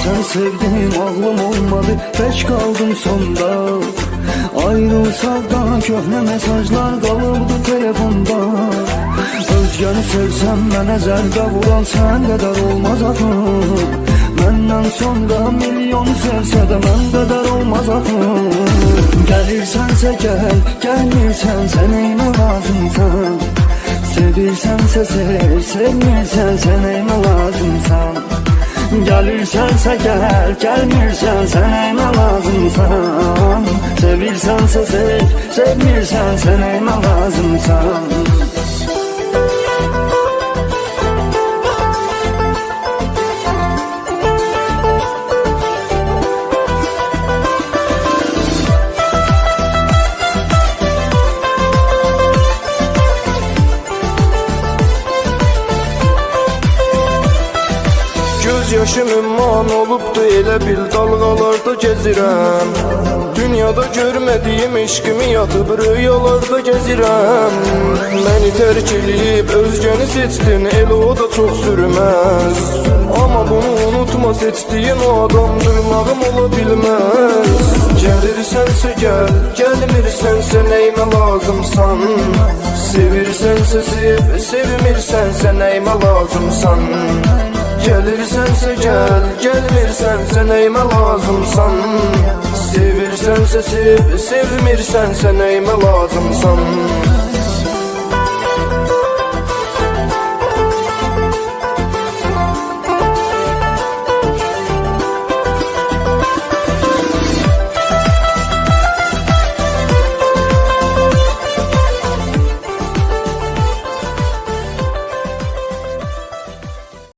sen sevdim, ağlım olmadı, tek kaldım sonda. Ayrılsak da köhne mesajlar kalıbdı telefonda. Özgəni sevsəm mənə zərbə vuran sən qədər olmaz axı. Məndən sonra milyon sevsə də mən qədər olmaz axı. Gəlirsənsə gəl, gəlmirsənsə neymə lazımsan. Sevirsənsə sev, sevmirsənsə neymə lazımsan. Gəlirsənsə gəl, gəlmirsənsə neymə lazımsan. Sevirsənsə sev, sevmirsənsə neymə lazımsan. Göz yaşım ümman olubdu, elə bil dalğalarda gezirəm. Dünyada görmədiyim eşqimi yatıb rüyalarda gezirəm. Məni tərk eləyib özgəni seçdin, elə o da çox sürməz. Amma bunu unutma, seçdiyin o adam dırnağım ola bilməz. Gəlirsənsə gəl, gəlmirsənsə neymə lazımsan. Sevirsənsə sev, sevmirsənsə neymə lazımsan. Gəlirsənsə gəl, gəlmirsənsə neymə lazımsan. Sevirsənsə sev, sevmirsənsə neymə lazımsan.